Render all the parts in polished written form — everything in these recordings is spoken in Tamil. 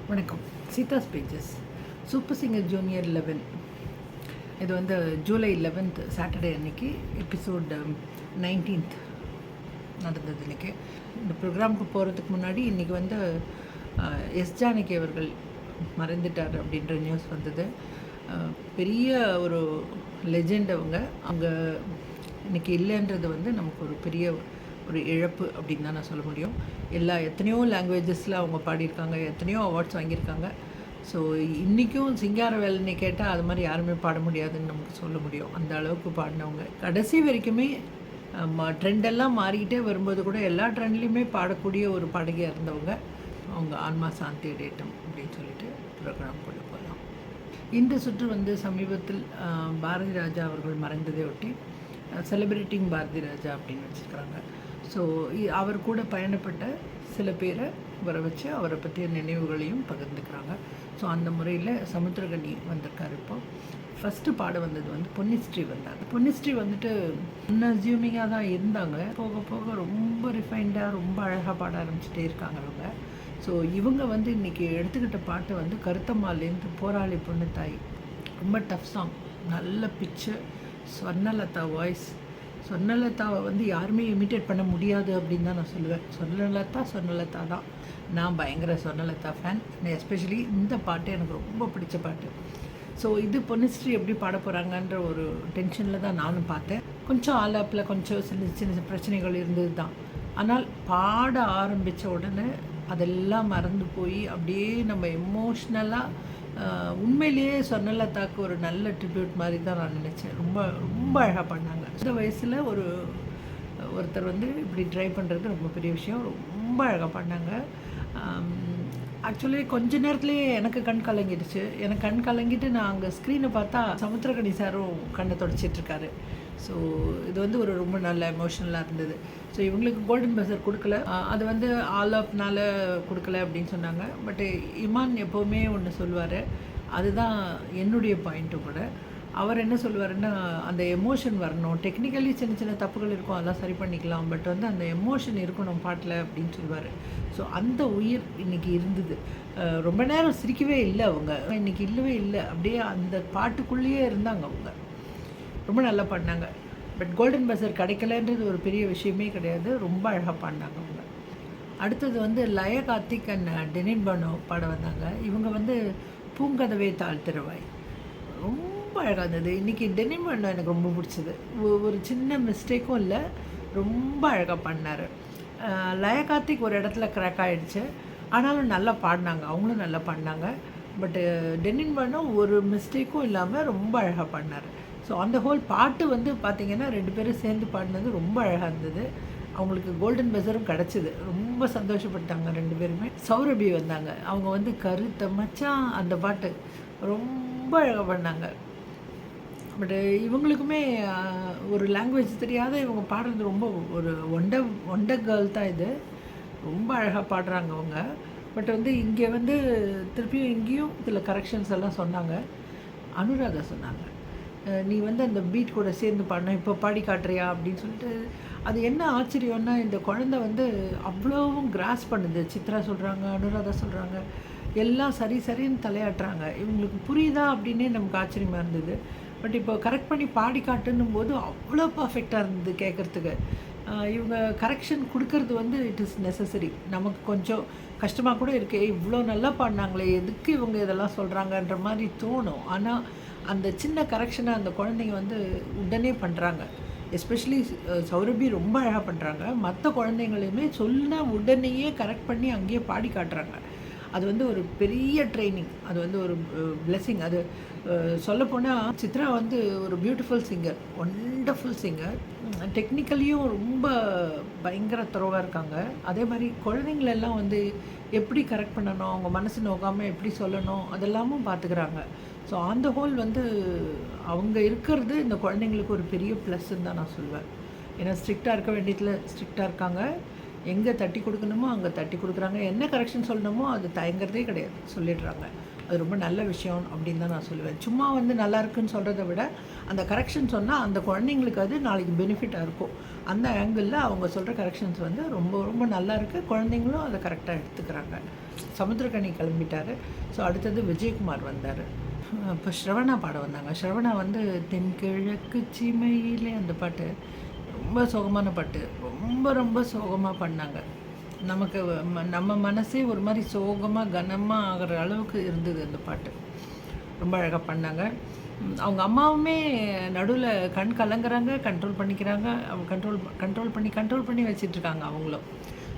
வணக்கம். Seetha's pages super singer junior 11 இது வந்து ஜூலை 11th சாட்டர்டே அன்னைக்கு எபிசோட் 19th நடந்தது. இன்றைக்கி இந்த ப்ரோக்ராமுக்கு போகிறதுக்கு முன்னாடி இன்றைக்கி வந்து எஸ் ஜானகி அவர்கள் மறைந்துட்டார் அப்படின்ற நியூஸ் வந்தது. பெரிய ஒரு லெஜெண்ட் அவங்க இன்றைக்கி இல்லைன்றது வந்து நமக்கு ஒரு பெரிய ஒரு இழப்பு அப்படின்னு தான் நான் சொல்ல முடியும். எத்தனையோ லாங்குவேஜஸில் அவங்க பாடியிருக்காங்க, எத்தனையோ அவார்ட்ஸ் வாங்கியிருக்காங்க. ஸோ இன்றைக்கும் சிங்காரவேலனை கேட்டால் அது மாதிரி யாருமே பாட முடியாதுன்னு நமக்கு சொல்ல முடியும். அந்த அளவுக்கு பாடினவங்க கடைசி வரைக்குமே ட்ரெண்டெல்லாம் மாறிக்கிட்டே வரும்போது கூட எல்லா ட்ரெண்ட்லேயுமே பாடக்கூடிய ஒரு பாடகியாக இருந்தவங்க. அவங்க ஆன்மா சாந்தி அடையட்டும் அப்படின்னு சொல்லிட்டு ப்ரோக்ராம் கொண்டு போகலாம். இந்த சுற்று வந்து சமீபத்தில் பாரதி ராஜா அவர்கள் மறைந்ததை ஒட்டி செலிப்ரேட்டிங் பாரதி ராஜா அப்படின்னு வச்சுருக்கிறாங்க. ஸோ அவர் கூட பயணப்பட்ட சில பேரை வர வச்சு அவரை பற்றிய நினைவுகளையும் பகிர்ந்துக்கிறாங்க. ஸோ அந்த முறையில் சமுத்திரகனி வந்திருக்காரு. இப்போ ஃபஸ்ட்டு பாட வந்தது வந்து பொன்னிஸ்ரீ வந்தாங்க. பொன்னிஸ்ரீ வந்துட்டு அன்அஸ்யூமிங்காக தான் இருந்தாங்க. போக போக ரொம்ப ரிஃபைண்டாக ரொம்ப அழகாக பாட ஆரம்பிச்சுட்டே இருக்காங்க அவங்க. ஸோ இவங்க வந்து இன்றைக்கி எடுத்துக்கிட்ட பாட்டு வந்து கருத்தம்மாலேருந்து போராளி பொண்ணு தாய், ரொம்ப டஃப் சாங், நல்ல பிச்சு, ஸ்வர்ணலதா வாய்ஸ். ஸ்வர்ணலதாவை வந்து யாருமே இமிட்டேட் பண்ண முடியாது அப்படின்னு தான் நான் சொல்லுவேன். ஸ்வர்ணலதா தான். நான் பயங்கர ஸ்வர்ணலதா ஃபேன். எஸ்பெஷலி இந்த பாட்டு எனக்கு ரொம்ப பிடிச்ச பாட்டு. ஸோ இது பொன்னிஸ்ரீ எப்படி பாட போகிறாங்கன்ற ஒரு டென்ஷனில் தான் நானும் பார்த்தேன். கொஞ்சம் ஆலாப்பில் கொஞ்சம் சின்ன சின்ன பிரச்சனைகள் இருந்தது தான். ஆனால் பாட ஆரம்பித்த உடனே அதெல்லாம் மறந்து போய் அப்படியே நம்ம எமோஷ்னலாக உண்மையிலேயே ஸ்வர்ணலதாக்கு ஒரு நல்ல ட்ரிபியூட் மாதிரி தான் நான் நினச்சேன். ரொம்ப ரொம்ப அழகாக பண்ணாங்க. இந்த வயசில் ஒருத்தர் வந்து இப்படி ட்ரை பண்ணுறது ரொம்ப பெரிய விஷயம். ரொம்ப அழகாக பண்ணாங்க. ஆக்சுவலி கொஞ்ச நேரத்துலேயே எனக்கு கண் கலங்கிடுச்சு. எனக்கு கண் கலங்கிட்டு நான் அங்கே ஸ்க்ரீனை பார்த்தா சமுத்திரகனி சாரும் கண்ணை தொடச்சிட்ருக்காரு. ஸோ இது வந்து ஒரு ரொம்ப நல்ல எமோஷ்னலாக இருந்தது. ஸோ இவங்களுக்கு கோல்டன் பஸர் கொடுக்கல, அது வந்து ஆல் ஆஃப்னால கொடுக்கல அப்படின்னு சொன்னாங்க. பட் இமான் எப்போவுமே ஒன்று சொல்லுவார், அதுதான் என்னுடைய பாயிண்ட்டும் கூட. அவர் என்ன சொல்லுவாருன்னா, அந்த எமோஷன் வரணும். டெக்னிக்கலி சின்ன சின்ன தப்புகள் இருக்கும், அதெல்லாம் சரி பண்ணிக்கலாம். பட் வந்து அந்த எமோஷன் இருக்கணும் பாட்டில் அப்படின்னு சொல்லுவார். ஸோ அந்த உயிர் இன்றைக்கி இருந்தது. ரொம்ப நேரம் சிரிக்கவே இல்லை அவங்க, இன்றைக்கி இல்லவே இல்லை. அப்படியே அந்த பாட்டுக்குள்ளேயே இருந்தாங்க அவங்க. ரொம்ப நல்லா பாடினாங்க. பட் கோல்டன் பஸர் கிடைக்கலன்றது ஒரு பெரிய விஷயமே கிடையாது. ரொம்ப அழகாக பாடினாங்க அவங்க. அடுத்தது வந்து லய கார்த்திக் அண்ட் டெனின் பனோ பாட வந்தாங்க. இவங்க வந்து பூங்கதவே தாழ்த்திருவாய் ரொம்ப அழகாக இருந்தது. இன்றைக்கி டெனின் பனோ எனக்கு ரொம்ப பிடிச்சது. ஒரு சின்ன மிஸ்டேக்கும் இல்லை, ரொம்ப அழகாக பாடினார். லய கார்த்திக் ஒரு இடத்துல க்ராக் ஆகிடுச்சு, ஆனாலும் நல்லா பாடினாங்க, அவங்களும் நல்லா பாடினாங்க. பட்டு டெனின் பனோ ஒரு மிஸ்டேக்கும் இல்லாமல் ரொம்ப அழகாக பாடினார். ஸோ அந்த ஹோல் பாட்டு வந்து பார்த்திங்கன்னா 2 பேரும் சேர்ந்து பாடினது ரொம்ப அழகாக இருந்தது. அவங்களுக்கு கோல்டன் பஸரும் கிடச்சிது. ரொம்ப சந்தோஷப்பட்டாங்க 2 பேருமே. சௌரபி வந்தாங்க. அவங்க வந்து கருத்த மச்சான் அந்த பாட்டு ரொம்ப அழகாக பண்ணாங்க. பட்டு இவங்களுக்குமே ஒரு லாங்குவேஜ் தெரியாத இவங்க பாடுறது ரொம்ப ஒரு ஒண்டர் கேர்ள் தான் இது. ரொம்ப அழகாக பாடுறாங்க அவங்க. பட் வந்து இங்கே வந்து திருப்பியும் இங்கேயும் சில கரெக்ஷன்ஸ் எல்லாம் சொன்னாங்க. அனுராதா சொன்னாங்க, நீ வந்து அந்த பீட் கூட சேர்ந்து பாடின, இப்போ பாடி காட்டுறியா அப்படின்னு சொல்லிட்டு. அது என்ன ஆச்சரியம்னா, இந்த குழந்தை வந்து அவ்வளோவும் கிராஸ் பண்ணுது. சித்ரா சொல்கிறாங்க, அனுராதா சொல்கிறாங்க, எல்லாம் சரி சரின்னு தலையாட்டுறாங்க. இவங்களுக்கு புரியுதா அப்படின்னே நமக்கு ஆச்சரியமாக இருந்தது. பட் இப்போ கரெக்ட் பண்ணி பாடி காட்டுன்னும் போது அவ்வளோ பர்ஃபெக்டாக இருந்தது கேட்குறதுக்கு. இவங்க கரெக்ஷன் கொடுக்கறது வந்து இட் இஸ் நெசசரி. நமக்கு கொஞ்சம் கஷ்டமாக கூட இருக்கே, இவ்வளோ நல்லா பாடினாங்களே, எதுக்கு இவங்க இதெல்லாம் சொல்கிறாங்கன்ற மாதிரி தோணும். ஆனால் அந்த சின்ன கரெக்ஷனை அந்த குழந்தைங்க வந்து உடனே பண்ணுறாங்க. எஸ்பெஷலி சௌரபி ரொம்ப அழகாக பண்ணுறாங்க. மற்ற குழந்தைங்களையுமே சொன்ன உடனேயே கரெக்ட் பண்ணி அங்கேயே பாடி காட்டுறாங்க. அது வந்து ஒரு பெரிய ட்ரைனிங், அது வந்து ஒரு பிளெஸிங். அது சொல்லப்போனால் சித்ரா வந்து ஒரு பியூட்டிஃபுல் சிங்கர், ஒண்டர்ஃபுல் சிங்கர். டெக்னிக்கலியும் ரொம்ப பயங்கர தரோவாக இருக்காங்க. அதே மாதிரி குழந்தைங்களெல்லாம் வந்து எப்படி கரெக்ட் பண்ணணும், அவங்க மனசு நோக்காமல் எப்படி சொல்லணும், அதெல்லாமும் பார்த்துக்கிறாங்க. ஸோ அந்த ஹோல் வந்து அவங்க இருக்கிறது இந்த குழந்தைங்களுக்கு ஒரு பெரிய ப்ளஸ்ன்னு தான் நான் சொல்லுவேன். ஏன்னா ஸ்ட்ரிக்டாக இருக்க வேண்டியதில் ஸ்ட்ரிக்டாக இருக்காங்க. எங்கே தட்டி கொடுக்கணுமோ அங்கே தட்டி கொடுக்குறாங்க. என்ன கரெக்ஷன் சொல்லணுமோ அது தயங்குறதே கிடையாது, சொல்லிடுறாங்க. அது ரொம்ப நல்ல விஷயம் அப்படின்னு தான் நான் சொல்லுவேன். சும்மா வந்து நல்லா இருக்குன்னு சொல்கிறத விட அந்த கரெக்ஷன் சொன்னால் அந்த குழந்தைங்களுக்கு அது நாளைக்கு பெனிஃபிட்டாக இருக்கும். அந்த ஆங்கிளில் அவங்க சொல்கிற கரெக்ஷன்ஸ் வந்து ரொம்ப ரொம்ப நல்லா இருக்குது. குழந்தைங்களும் அதை கரெக்டாக எடுத்துக்கிறாங்க. சமுத்திரக்கனி கிளம்பிட்டார். ஸோ அடுத்தது விஜயகுமார் வந்தார். இப்போ ஸ்ரவணா பாட வந்தாங்க. ஸ்ரவணா வந்து தென்கிழக்கு சீமையிலே அந்த பாட்டு ரொம்ப சோகமான பாட்டு, ரொம்ப ரொம்ப சோகமாக பண்ணாங்க. நமக்கு நம்ம மனசே ஒரு மாதிரி சோகமாக கனமாக ஆகிற அளவுக்கு இருந்தது அந்த பாட்டு. ரொம்ப அழகாக பண்ணாங்க. அவங்க அம்மாவுமே நடுவில் கண் கலங்குறாங்க, கண்ட்ரோல் பண்ணிக்கிறாங்க. அவங்க கண்ட்ரோல் பண்ணி வச்சிட்ருக்காங்க அவங்களும்.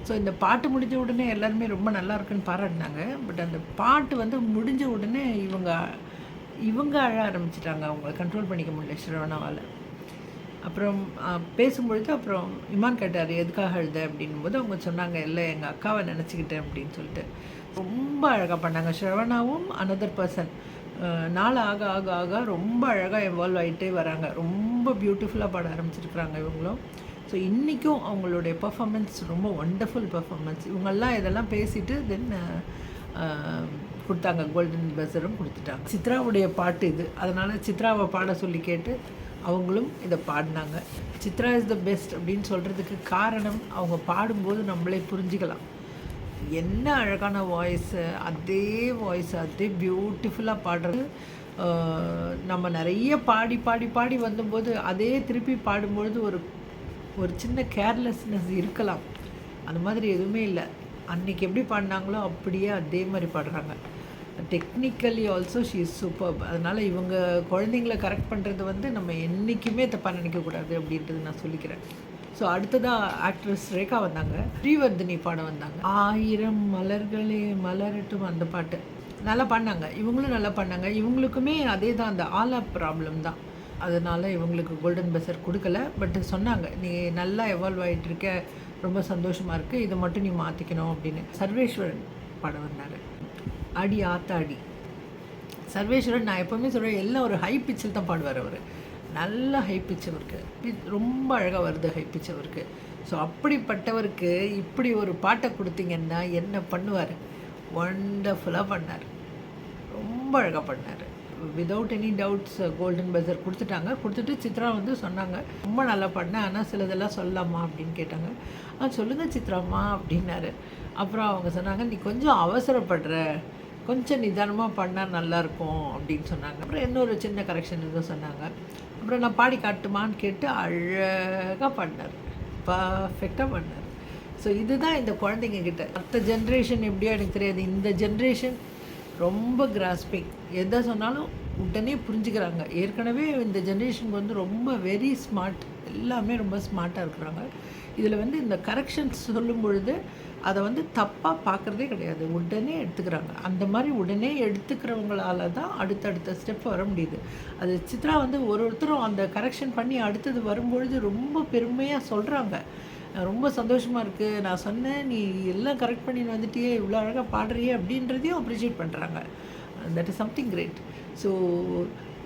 ஸோ இந்த பாட்டு முடிஞ்ச உடனே எல்லாருமே ரொம்ப நல்லா இருக்குன்னு பாராட்டினாங்க. பட் அந்த பாட்டு வந்து முடிஞ்ச உடனே இவங்க அழ ஆரம்பிச்சிட்டாங்க. அவங்கள கண்ட்ரோல் பண்ணிக்க முடியல ஸ்ரவணாவால். அப்புறம் பேசும்பொழுது அப்புறம் இமான் கேட்டார் எதுக்காக அழுத அப்படின்போது அவங்க சொன்னாங்க, இல்லை எங்கள் அக்காவை நினச்சிக்கிட்டேன் அப்படின்னு சொல்லிட்டு. ரொம்ப அழகாக பண்ணாங்க. ஸ்ரவணாவும் அனதர் பர்சன் நாள் ஆக ஆக ஆக ரொம்ப அழகாக எவால்வ் ஆகிட்டே வராங்க. ரொம்ப பியூட்டிஃபுல்லாக பாட ஆரம்பிச்சிருக்கிறாங்க இவங்களும். ஸோ இன்றைக்கும் அவங்களுடைய பர்ஃபார்மன்ஸ் ரொம்ப ஒண்டர்ஃபுல் பர்ஃபார்மன்ஸ். இவங்கெல்லாம் இதெல்லாம் பேசிவிட்டு தென் கொடுத்தாங்க. கோல்டன் பஸரும் கொடுத்துட்டாங்க. சித்ராவுடைய பாட்டு இது, அதனால் சித்ராவை பாட சொல்லி கேட்டு அவங்களும் இதை பாடினாங்க. சித்ரா இஸ் த பெஸ்ட் அப்படின்னு சொல்கிறதுக்கு காரணம் அவங்க பாடும்போது நம்மளே புரிஞ்சுக்கலாம். என்ன அழகான வாய்ஸு, அதே வாய்ஸ் அதே பியூட்டிஃபுல்லாக பாடுறது. நம்ம நிறைய பாடி பாடி பாடி வந்தபோது அதே திருப்பி பாடும்பொழுது ஒரு சின்ன கேர்லெஸ்னஸ் இருக்கலாம். அந்த மாதிரி எதுவுமே இல்லை. அன்றைக்கி எப்படி பாடினாங்களோ அப்படியே அதே மாதிரி பாடுறாங்க. Technically also she is super. அதனால் இவங்க குழந்தைங்கள கரெக்ட் பண்ணுறது வந்து நம்ம என்றைக்குமே தப்பாக நினைக்கக்கூடாது அப்படின்றது நான் சொல்லிக்கிறேன். ஸோ அடுத்ததாக ஆக்ட்ரஸ் ரேகா வந்தாங்க. ஸ்ரீவர்தினி பாட வந்தாங்க. 1000 மலர்களே மலரட்டும் அந்த பாட்டு நல்லா பாடினாங்க. இவங்களும் நல்லா பண்ணாங்க. இவங்களுக்குமே அதே தான், அந்த ஆலா ப்ராப்ளம் தான். அதனால் இவங்களுக்கு கோல்டன் பஸர் கொடுக்கல. பட் சொன்னாங்க, நீ நல்லா எவால்வ் ஆகிட்டுருக்க, ரொம்ப சந்தோஷமாக இருக்குது, இதை மட்டும் நீ மாற்றிக்கணும் அப்படின்னு. சர்வேஸ்வரன் பாட வந்தாங்க. அடி ஆத்தாடி. சர்வேஸ்வரன் நான் எப்போவுமே சொல்கிறேன், எல்லாம் ஒரு ஹை பிச்சில் தான் பாடுவார் அவர். நல்ல ஹை பிச் அவருக்கு, ரொம்ப அழகாக வருது ஹை பிச் அவருக்கு. ஸோ அப்படிப்பட்டவருக்கு இப்படி ஒரு பாட்டை கொடுத்தீங்கன்னா என்ன பண்ணுவார்? ஒண்டர்ஃபுல்லாக பண்ணார், ரொம்ப அழகாக பண்ணார். Without any doubts golden buzzer கொடுத்துட்டாங்க. கொடுத்துட்டு சித்ரா வந்து சொன்னாங்க, ரொம்ப நல்லா பண்ணேன், ஆனால் சிலதெல்லாம் சொல்லலாமா அப்படின்னு கேட்டாங்க. சொல்லுங்கள் சித்ராம்மா அப்படின்னாரு. அப்புறம் அவங்க சொன்னாங்க, நீ கொஞ்சம் அவசரப்படுற, கொஞ்சம் நிதானமாக பண்ணால் நல்லாயிருக்கும் அப்படின்னு சொன்னாங்க. அப்புறம் இன்னொரு சின்ன கரெக்ஷன் எதுவும் சொன்னாங்க. அப்புறம் நான் பாடி காட்டுமான்னு கேட்டு அழகாக பண்ணார், பர்ஃபெக்டாக பண்ணார். ஸோ இதுதான் இந்த குழந்தைங்க கிட்ட. மற்ற ஜென்ரேஷன் எப்படியோ எனக்கு தெரியாது, இந்த ஜென்ரேஷன் ரொம்ப கிராஸ்பிங், எதை சொன்னாலும் உடனே புரிஞ்சுக்கிறாங்க. ஏற்கனவே இந்த ஜென்ரேஷனுக்கு வந்து ரொம்ப வெரி ஸ்மார்ட், எல்லாமே ரொம்ப ஸ்மார்ட்டாக இருக்கிறாங்க. இதில் வந்து இந்த கரெக்ஷன்ஸ் சொல்லும் பொழுது அதை வந்து தப்பாக பார்க்குறதே கிடையாது, உடனே எடுத்துக்கிறாங்க. அந்த மாதிரி உடனே எடுத்துக்கிறவங்களால தான் அடுத்தடுத்த ஸ்டெப் வர முடியுது. அது சித்ரா வந்து ஒருத்தரும் அந்த கரெக்ஷன் பண்ணி அடுத்தது வரும்பொழுது ரொம்ப பெருமையாக சொல்கிறாங்க, ரொம்ப சந்தோஷமாக இருக்குது, நான் சொன்னேன் நீ எல்லாம் கரெக்ட் பண்ணின்னு வந்துட்டியே, இவ்வளோ அழகாக பாடுறியே அப்படின்றதையும் அப்ரிஷியேட் பண்ணுறாங்க. That is something great. So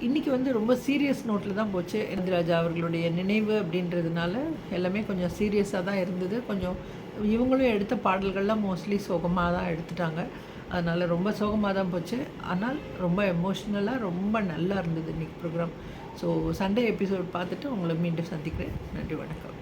இன்றைக்கி வந்து ரொம்ப சீரியஸ் நோட்டில் தான் போச்சு. இந்திராஜா அவர்களுடைய நினைவு அப்படின்றதுனால எல்லாமே கொஞ்சம் சீரியஸாக தான் இருந்தது. கொஞ்சம் இவங்களும் எடுத்த பாடல்கள்லாம் மோஸ்ட்லி சோகமாக தான் எடுத்துட்டாங்க. அதனால் ரொம்ப சோகமாக தான் போச்சு. ஆனால் ரொம்ப எமோஷ்னலாக ரொம்ப நல்லா இருந்தது இன்றைக்கி ப்ரோக்ராம். ஸோ சண்டே எபிசோட் பார்த்துட்டு உங்களை மீண்டும் சந்திக்கிறேன். நன்றி, வணக்கம்.